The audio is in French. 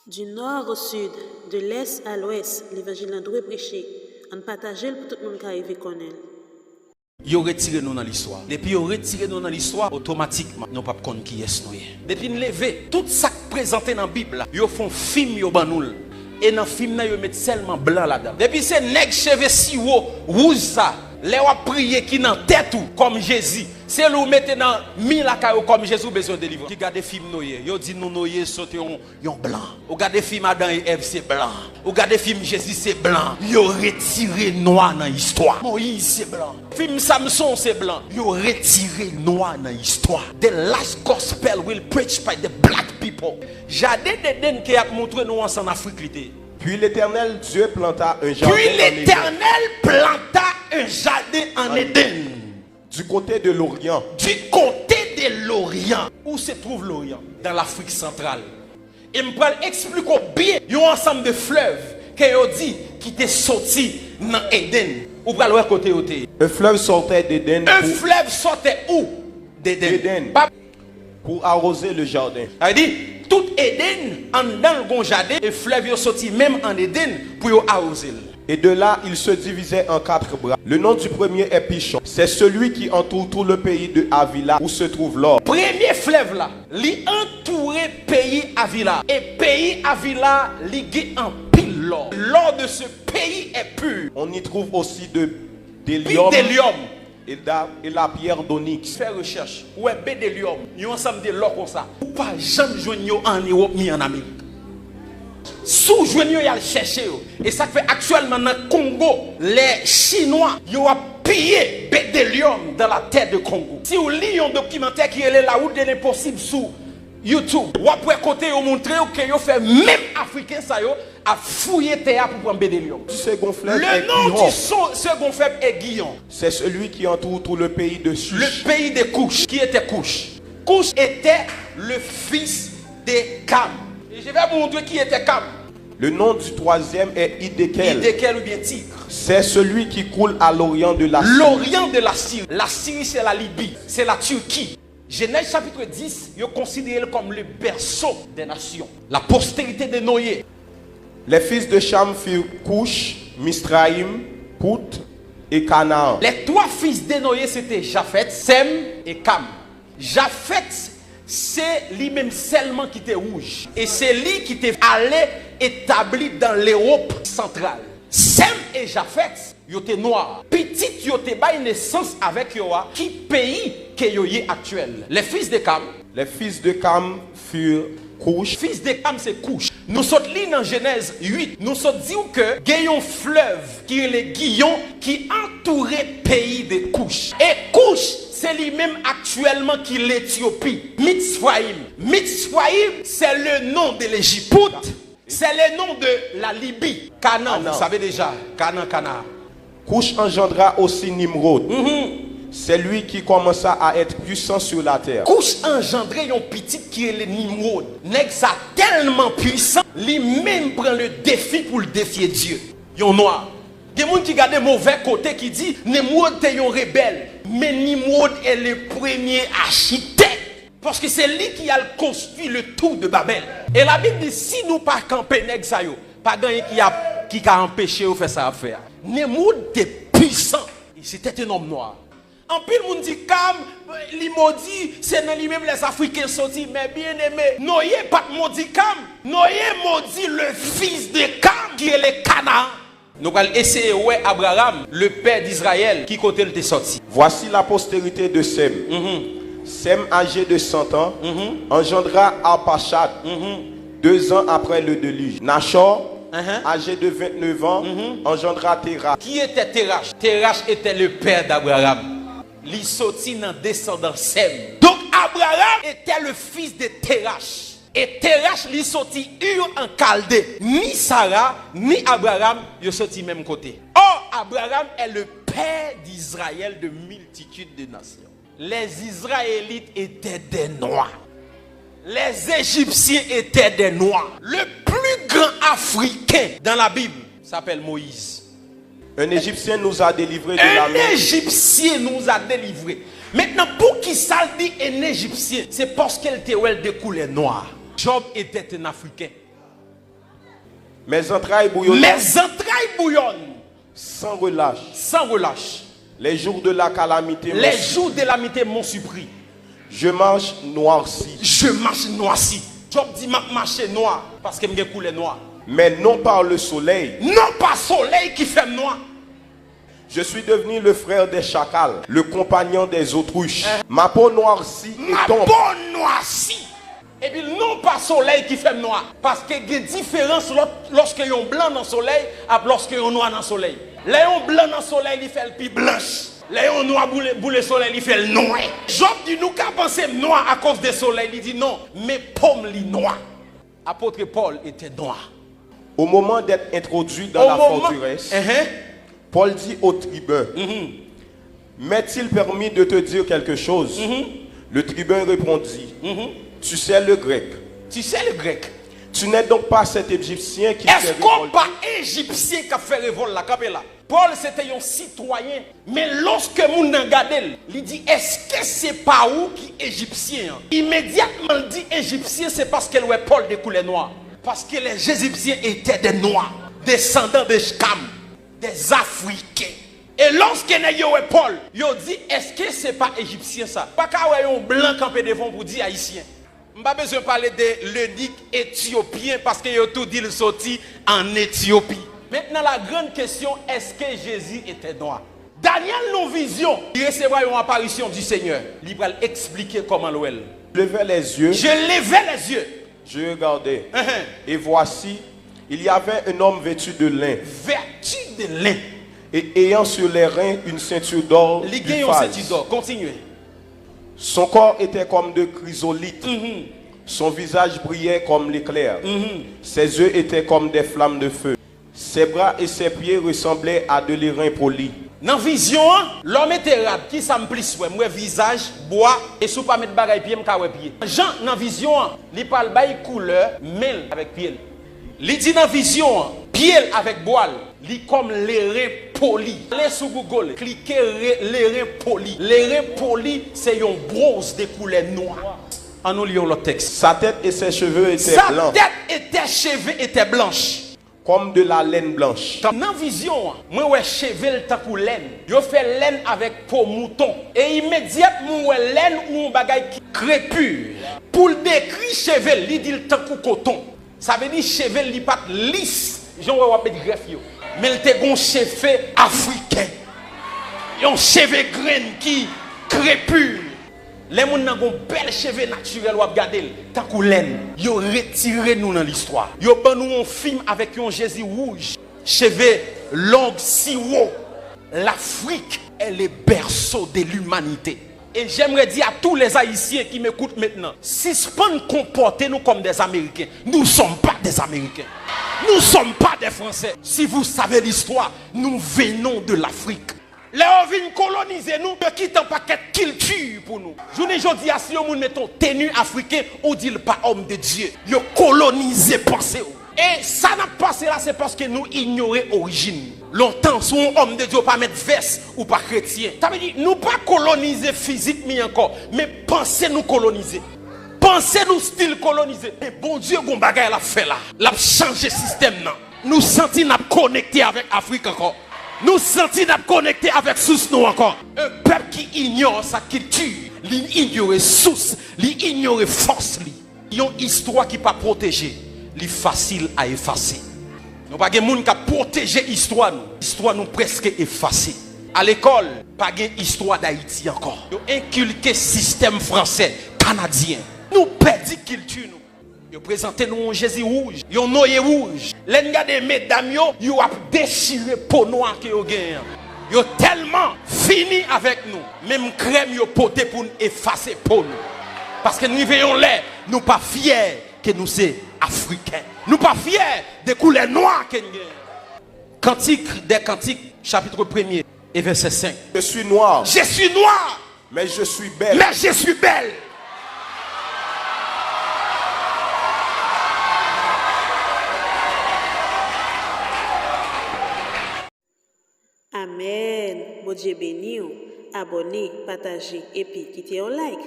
Du nord au sud, de l'est à l'ouest, l'évangile n'a pas prêché. On partage pour tout le monde qui arrive connaître. Ils ont retiré nous dans l'histoire. Depuis ils ont retiré nous dans l'histoire, automatiquement, nous ne pouvons pas connaître qui est nous. Depuis nous lever, tout ça présenté dans la Bible, ils font film, ils bannoul. Et dans le film, ils mettent seulement blanc là-dedans. Depuis c'est nèg cheveux si haut, rouge ça. Les wa prier qui dans tête ou comme Jésus. C'est nous mettez dans mille caillou comme Jésus besoin de délivrer. Qui regarde film noyé, yo dit nous noyé sauter un blanc. Ou regarde film Adam et Ève c'est blanc. Ou regarde film Jésus c'est blanc. Yo retiré noir dans l'histoire. Moïse c'est blanc. Film Samson c'est blanc. Yo retiré noir dans l'histoire. The last gospel will preach by the black people. Jardin d'Éden qui a montré nous en Afrique l'été. Puis l'Éternel Dieu planta un jardin. Puis l'Éternel planta un jardin en Éden. Du côté de l'Orient. Du côté de l'Orient. Où se trouve l'Orient? Dans l'Afrique centrale. Et je vais expliquer bien. Il y a un ensemble de fleuves qui étaient sortis dans Éden. Où va le côté côté? Un fleuve sortait d'Éden. Un fleuve sortait où? D'Éden. Pour arroser le jardin. Ça veut dire, tout Éden, dans le bon jardin, et fleuve est sorti même en Éden pour arroser. Et de là, il se divisait en 4 bras. Le nom du premier est Pishon. C'est celui qui entoure tout le pays de Havila où se trouve l'or. Premier fleuve là, il entourait pays Havila. Et pays Havila, il en pile l'or. L'or de ce pays est pur. On y trouve aussi des lions. Et la pierre d'onyx. Fais recherche. Où est bédélium? Il y a ensemble de l'or comme ça. Ou pas jamais joindre en Europe ni en Amérique. Sous joindre y a chercher. Et ça fait actuellement dans le Congo, les Chinois, ils ont pillé bédélium dans la terre de Congo. Si vous lisez un documentaire qui est là où de l'impossible sous YouTube, ou après côté vous montrer que vous fait même africain ça yo a fouiller terre pour prendre bédélium. Second fleuve le nom du second fleuve est Guillon. C'est celui qui entoure tout le pays de Cush. Le pays de Cush. Qui était Cush? Cush était le fils de Cam. Et je vais vous montrer qui était Cam. Le nom du troisième est Hiddekel. Hiddekel ou bien Tigre. C'est celui qui coule à l'orient de la Syrie. L'orient de la Syrie. La Syrie c'est la Libye, c'est la Turquie. Genèse chapitre 10, il est considéré comme le berceau des nations. La postérité de Noé. Les fils de Cham furent Cush, Misraïm, Pout et Canaan. Les 3 fils de Noé c'était Japhet, Sem et Cam. Japhet c'est lui-même seulement qui était rouge. Et c'est lui qui était allé établi dans l'Europe centrale. Sem et Japhet, ils étaient noirs. Petit, ils étaient bail naissance avec Yoa. Qui pays que Yoye actuel? Les fils de Cam. Les fils de Cam furent Cush. Fils de Cam, c'est Cush. Nous sommes là dans Genèse 8. Nous sommes dit que il y a un fleuve qui est le Guillon qui entourait le pays de Cush. Et Cush, c'est lui-même actuellement qui est l'Éthiopie. Mitzrayim. Mitzrayim, c'est le nom de l'Égypte. C'est le nom de la Libye. Canaan, vous savez déjà. Canaan. Cush engendra aussi Nimrod. C'est lui qui commença à être puissant sur la terre. Cush engendré un petit qui est le Nimrod. Nèg ça tellement puissant, lui-même prend le défi pour le défier Dieu. Yon noir. Il y a des gens qui regardent mauvais côté qui dit Nimrod est un rebelle. Mais Nimrod est le premier architecte. Parce que c'est lui qui a construit le tour de Babel. Et la Bible dit si nous pas camper nèg ça yo, pas gagné qui a empêché ou faire ça à faire. Nimrod était puissant. C'était un homme noir. En pile moun dit Cam, li maudit, c'est dans lui-même les Africains sortis, mais bien aimé. Noé pas maudit Cam, Noé maudit le fils de Cam qui est le Canaan. Nous allons essayer ouais Abraham, le père d'Israël, qui côté il était sorti. Voici la postérité de Sem. Sem, âgé de 100 ans, engendra Arpachad 2 ans après le déluge. Nachor, âgé de 29 ans, engendra Terach. Qui était Terach? Terach était le père d'Abraham. Il sortit dans descendance Sem. Donc Abraham était le fils de Terach. Et Terach il sorti Ur en Chaldée. Ni Sarah ni Abraham ils sorti même côté. Or Abraham est le père d'Israël de multitudes de nations. Les Israélites étaient des noirs. Les Égyptiens étaient des noirs. Le plus grand Africain dans la Bible s'appelle Moïse. Un Égyptien nous a délivrés de la main. Un Égyptien nous a délivrés. Maintenant, pour qui ça dit un Égyptien? C'est parce qu'elle était de couleur noire. Job était un Africain. Mes entrailles bouillonnent Mes entrailles bouillonnent sans relâche. sans relâche. Les jours de la calamité m'ont Les surpris. jours de l'amitié m'ont surpris. Je marche noirci, Je marche noirci. Job dit m'a marché noir parce que me coulé noir. mais non par le soleil. Non pas soleil qui fait noir. Je suis devenu le frère des chacals, le compagnon des autruches. Ma peau noircie Ma et tombe. peau noircie. Et puis non pas soleil qui fait noir. Parce qu'il y a une différence lorsque y a un blanc dans le soleil et lorsque y a un noir dans le soleil. Là, un blanc dans le soleil, il fait le plus blanche. Là, un noir pour le soleil, il fait le noir. Job dit nous qu'à penser noir à cause du soleil. Il dit non, mais pomme li noir. Apôtre Paul était noir. Au moment d'être introduit dans la forteresse, Paul dit au tribun, m'est-il permis de te dire quelque chose? Le tribun répondit, tu sais le grec. Tu sais le grec. Tu n'es donc pas cet Égyptien qui Est-ce s'est qu'on révolté. pas Égyptien qui a fait révolte là, là? Paul c'était un citoyen. Mais lorsque moun nan gade, il dit est-ce que c'est pas où qui Égyptien? Immédiatement il dit Égyptien, c'est parce que ouais Paul de couleur noire. Parce que les Égyptiens étaient des noirs, descendants de Sham, des Africains. Et lorsque yo Paul, yo dit est-ce que c'est pas Égyptien ça? Pas qu'à un blanc campé devant pour dire haïtien. Je n'ai pas besoin de parler de l'eunuque éthiopien parce que yo tout dit le sorti en Éthiopie. Maintenant la grande question, est-ce que Jésus était noir? Daniel nos vision, il recevra une apparition du Seigneur. Il va expliquer comment l'ouel. Je levai les yeux, Je levais les yeux. je regardais, et voici, il y avait un homme vêtu de lin, Vertu de lin. et ayant sur les reins une ceinture d'or Les du gagnants phase. c'est d'or. Continuez. Son corps était comme de chrysolite. Son visage brillait comme l'éclair. Ses yeux étaient comme des flammes de feu. Ses bras et ses pieds ressemblaient à de l'airain poli. Dans la vision, l'homme était rap qui s'amplis, moi visage, bois, et sous pas mettre bagay pied, m'ka ouais pied. Jean, dans la vision, il parle bail couleur, mêle avec pied. Il dit dans la vision, pied avec bois, il comme l'airain poli. Allez sur Google, cliquez l'airain poli. L'airain poli, c'est un bronze de couleur noire. En nous lisons le texte. Sa tête et ses cheveux étaient Sa blancs, tête était cheveux était blanche. comme de la laine blanche. Dans la vision, moi ouais cheveux tant que laine. Yo fait laine avec peau mouton et immédiatement ouais laine ou un bagay qui crépure. Pour le décrire cheveux, il dit tant que coton. Ça veut dire cheveux li pas lisse. J'en va mettre greffe yo. Mais il te gon cheveux africain. Yon cheveux grain qui crépure. Les gens qui ont bel cheveux naturel ou regarder tant que laine, ils ont retiré nous dans l'histoire. Ils ont ban nous un film avec un Jésus rouge, cheveux longs si haut. L'Afrique est le berceau de l'humanité. Et j'aimerais dire à tous les Haïtiens qui m'écoutent maintenant, si ce pas nous comporter nous comme des Américains, nous ne sommes pas des Américains. Nous ne sommes pas des Français. Si vous savez l'histoire, nous venons de l'Afrique. Les gens viennent coloniser nous, ils quittent un paquet de culture pour nous. Je ne dis pas si nous mettons tenue africain, on dit pas homme de Dieu. Ils colonisent pensée. Et ça n'a pas passé là, c'est parce que nous ignorons l'origine. Longtemps, si un homme de Dieu pas mettre veste ou pas chrétien. Ça veut dire, nous pas coloniser physiquement encore, mais pensez nous coloniser. Pensez nous style colonisé. Et bon Dieu, gon bagay la fait là. La changer système là. Nous sentons nous connecter avec Afrique encore. Nous sentons nous connecter avec source nous encore. Un peuple qui ignore sa culture, il ignore source, il ignore force. Il y a une histoire qui pas protégée, il est facile à effacer. Nous pas de monde qui protéger l'histoire nous. L'histoire nous presque effacée. À l'école, pas de histoire d'Haïti encore. Ils ont inculqué système français, canadien. Nous perdons culture nous. Ils présentent nous un Jésus rouge, ils ont noyé rouge. Les gars des mesdames, ils ont déchiré peau noire que ils ont. Ils ont tellement fini avec nous. Même crème, ils ont porté pour nous effacer peau nous. Parce que nous veillons là, nous pas fiers que nous sommes africains. Nous pas fiers des couleurs noires que nous avons. Cantique des Cantiques, chapitre 1er et verset 5. Je suis noir, Je suis noir, mais je suis belle. mais je suis belle. Amen. Bon Dieu béni. Abonnez, partagez et puis quittez un like.